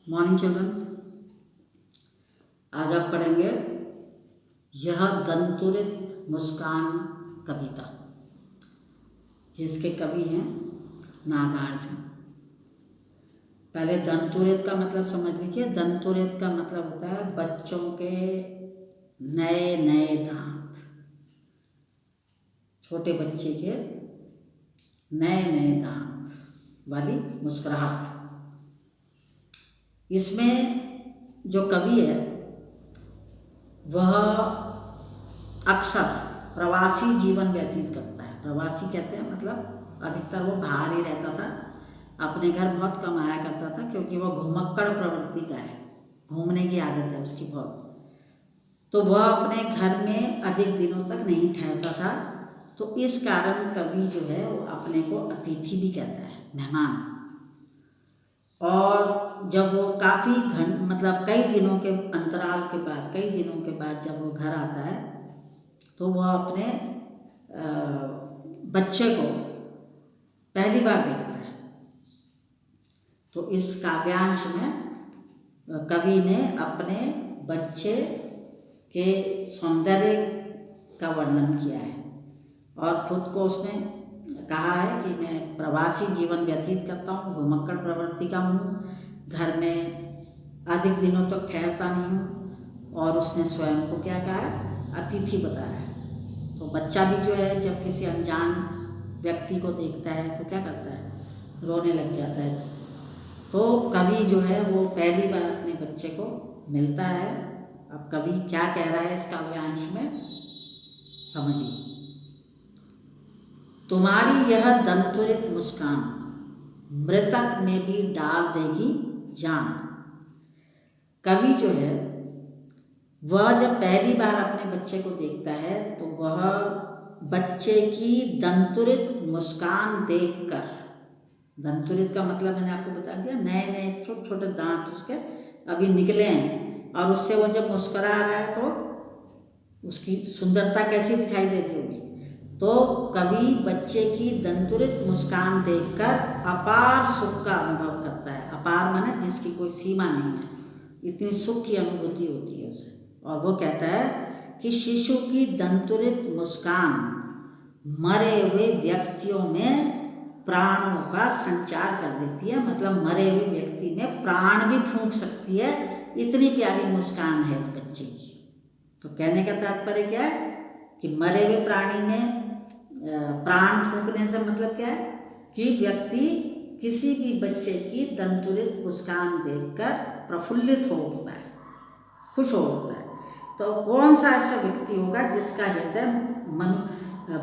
Morning children, आज आप पढ़ेंगे यह दंतुरित मुस्कान कविता, जिसके कवि हैं नागार्जुन। पहले दंतुरित का मतलब समझ लीजिए। दंतुरित का मतलब होता है बच्चों के नए नए दांत, छोटे बच्चे के नए नए दांत वाली मुस्कुराहट। इसमें जो कवि है वह अक्सर प्रवासी जीवन व्यतीत करता है। प्रवासी कहते हैं मतलब अधिकतर वो बाहर ही रहता था, अपने घर बहुत कम आया करता था, क्योंकि वो घुमक्कड़ प्रवृत्ति का है, घूमने की आदत है उसकी बहुत। तो वह अपने घर में अधिक दिनों तक नहीं ठहरता था। तो इस कारण कवि जो है वो अपने को अतिथि भी कहता है, मेहमान। और जब वो काफ़ी मतलब कई दिनों के अंतराल के बाद, कई दिनों के बाद जब वो घर आता है तो वह अपने बच्चे को पहली बार देखता है। तो इस काव्यांश में कवि ने अपने बच्चे के सौंदर्य का वर्णन किया है और खुद को उसने कहा है कि मैं प्रवासी जीवन व्यतीत करता हूँ, घुमक्कड़ प्रवृत्ति का हूँ, घर में अधिक दिनों तक ठहरता नहीं हूँ। और उसने स्वयं को क्या कहा है, अतिथि बताया है। तो बच्चा भी जो है जब किसी अनजान व्यक्ति को देखता है तो क्या करता है, रोने लग जाता है। तो कवि जो है वो पहली बार अपने बच्चे को मिलता है। अब कवि क्या कह रहा है इस काव्यांश में, समझिए। तुम्हारी यह दंतुरित मुस्कान मृतक में भी डाल देगी जान। कवि जो है वह जब पहली बार अपने बच्चे को देखता है तो वह बच्चे की दंतुरित मुस्कान देखकर, दंतुरित का मतलब मैंने आपको बता दिया, नए नए छोटे छोटे दांत उसके अभी निकले हैं, और उससे वो जब मुस्कुरा रहा है तो उसकी सुंदरता कैसी दिखाई दे रही होगी। तो कवि बच्चे की दंतुरित मुस्कान देखकर अपार सुख का अनुभव करता है। अपार माने जिसकी कोई सीमा नहीं है, इतनी सुख की अनुभूति होती है उसे। और वो कहता है कि शिशु की दंतुरित मुस्कान मरे हुए व्यक्तियों में प्राणों का संचार कर देती है, मतलब मरे हुए व्यक्ति में प्राण भी फूंक सकती है, इतनी प्यारी मुस्कान है बच्चे की। तो कहने का तात्पर्य क्या है कि मरे हुए प्राणी में प्राण फूंकने से मतलब क्या है कि व्यक्ति किसी भी बच्चे की दंतुरित मुस्कान देखकर प्रफुल्लित हो उठता है, खुश हो उठता है। तो कौन सा ऐसा व्यक्ति होगा जिसका हृदय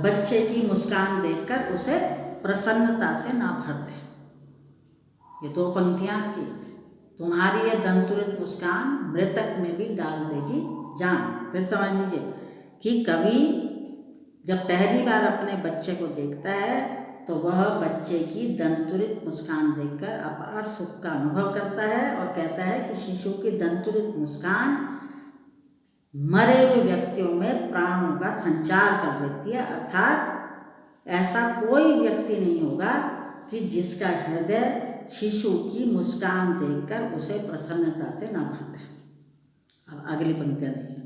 बच्चे की मुस्कान देखकर उसे प्रसन्नता से ना भर दे। ये दो पंक्तियां की, तुम्हारी ये दंतुरित मुस्कान मृतक में भी डाल देगी जान। फिर समझ लीजिए कि कवि जब पहली बार अपने बच्चे को देखता है तो वह बच्चे की दंतुरित मुस्कान देखकर अपार सुख का अनुभव करता है और कहता है कि शिशु की दंतुरित मुस्कान मरे हुए व्यक्तियों में प्राणों का संचार कर देती है। अर्थात ऐसा कोई व्यक्ति नहीं होगा कि जिसका हृदय शिशु की मुस्कान देखकर उसे प्रसन्नता से न भर दे। अब अगली पंक्तियां देखिए।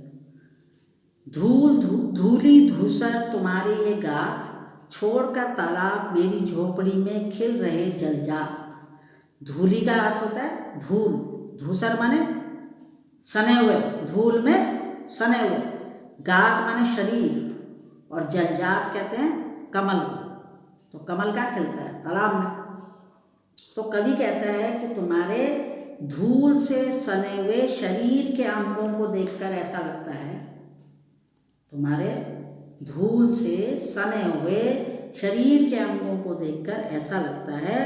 धूली धूसर तुम्हारी ये गात, छोड़कर तालाब मेरी झोपड़ी में खिल रहे जलजात। धूली का अर्थ होता है धूल, धूसर माने सने हुए, धूल में सने हुए, गात माने शरीर, और जलजात कहते हैं कमल को। तो कमल का खिलता है तालाब में। तो कवि कहता है कि तुम्हारे धूल से सने हुए शरीर के अंगों को देखकर ऐसा लगता है, तुम्हारे धूल से सने हुए शरीर के अंगों को देखकर ऐसा लगता है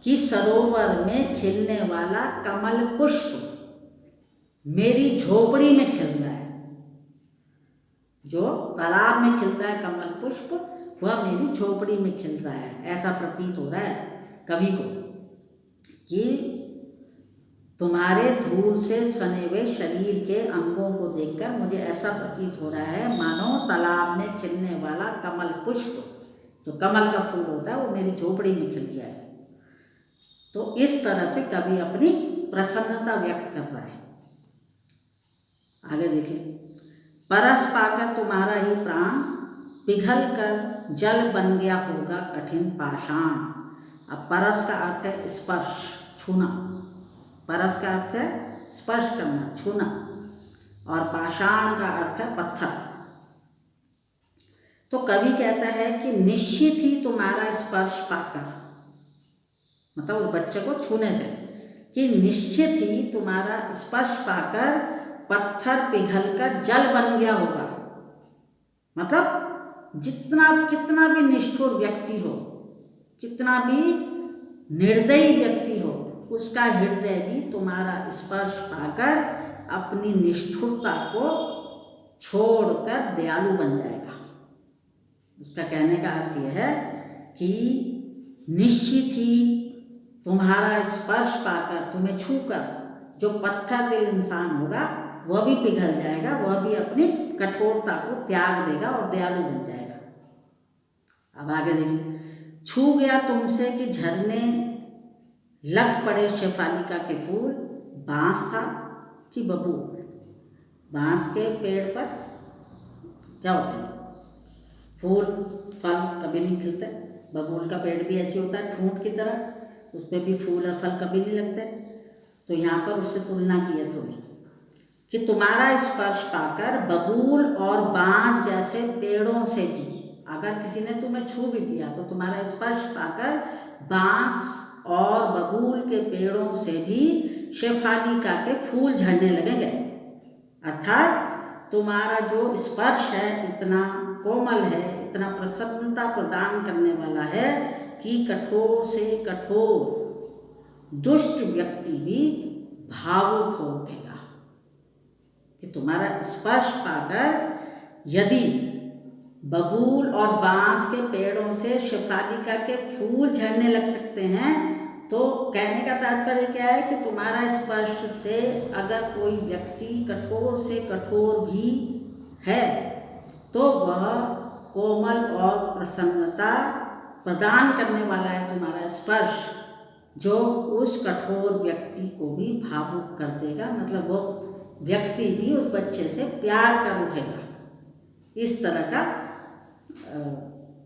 कि सरोवर में खिलने वाला कमल पुष्प मेरी झोपड़ी में खिल रहा है। जो तालाब में खिलता है कमल पुष्प, वह मेरी झोपड़ी में खिल रहा है। ऐसा प्रतीत हो रहा है कवि को कि तुम्हारे धूल से सने हुए शरीर के अंगों को देखकर मुझे ऐसा प्रतीत हो रहा है मानो तालाब में खिलने वाला कमल पुष्प, जो कमल का फूल होता है, वो मेरी झोपड़ी में खिल गया है। तो इस तरह से कवि अपनी प्रसन्नता व्यक्त कर रहा है। आगे देखिए, परस पाकर तुम्हारा ही प्राण पिघल कर जल बन गया होगा कठिन पाषाण। अब परस का अर्थ है स्पर्श, छूना। परस का अर्थ है स्पर्श करना, छूना, और पाषाण का अर्थ है पत्थर। तो कवि कहता है कि निश्चित ही तुम्हारा स्पर्श पाकर, मतलब उस बच्चे को छूने से, कि निश्चित ही तुम्हारा स्पर्श पाकर पत्थर पिघलकर जल बन गया होगा। मतलब कितना भी निष्ठुर व्यक्ति हो, कितना भी निर्दयी व्यक्ति हो, उसका हृदय भी तुम्हारा स्पर्श पाकर अपनी निष्ठुरता को छोड़कर दयालु बन जाएगा। उसका कहने का अर्थ यह है कि निश्चित ही तुम्हारा स्पर्श पाकर, तुम्हें छूकर जो पत्थर दिल इंसान होगा वह भी पिघल जाएगा, वह भी अपनी कठोरता को त्याग देगा और दयालु बन जाएगा। अब आगे देखिए, छू गया तुमसे कि झरने लग पड़े शेफालिका के फूल, बांस था कि बबूल। बांस के पेड़ पर क्या होते हैं, फूल फल कभी नहीं खिलते। बबूल का पेड़ भी ऐसे होता है ठूंठ की तरह, उस पर भी फूल और फल कभी नहीं लगते। तो यहाँ पर उससे तुलना की है थोड़ी, कि तुम्हारा स्पर्श पाकर बबूल और बांस जैसे पेड़ों से भी, अगर किसी ने तुम्हें छू भी दिया तो तुम्हारा स्पर्श पाकर बांस और बबूल के पेड़ों से भी शेफालिका के फूल झड़ने लगेंगे। अर्थात तुम्हारा जो स्पर्श है इतना कोमल है, इतना प्रसन्नता प्रदान करने वाला है कि कठोर से कठोर दुष्ट व्यक्ति भी भावुक हो उठेगा। कि तुम्हारा स्पर्श पाकर यदि बबूल और बांस के पेड़ों से शेफालिका के फूल झड़ने लग सकते हैं, तो कहने का तात्पर्य क्या है कि तुम्हारा स्पर्श से अगर कोई व्यक्ति कठोर से कठोर भी है तो वह कोमल और प्रसन्नता प्रदान करने वाला है तुम्हारा स्पर्श, जो उस कठोर व्यक्ति को भी भावुक कर देगा। मतलब वो व्यक्ति भी उस बच्चे से प्यार कर उठेगा। इस तरह का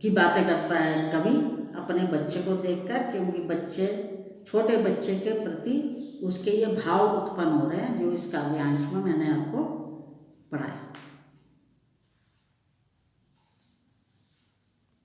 की बातें करता है कवि अपने बच्चे को देखकर, क्योंकि बच्चे, छोटे बच्चे के प्रति उसके ये भाव उत्पन्न हो रहे हैं जो इस काव्यांश में मैंने आपको पढ़ाया।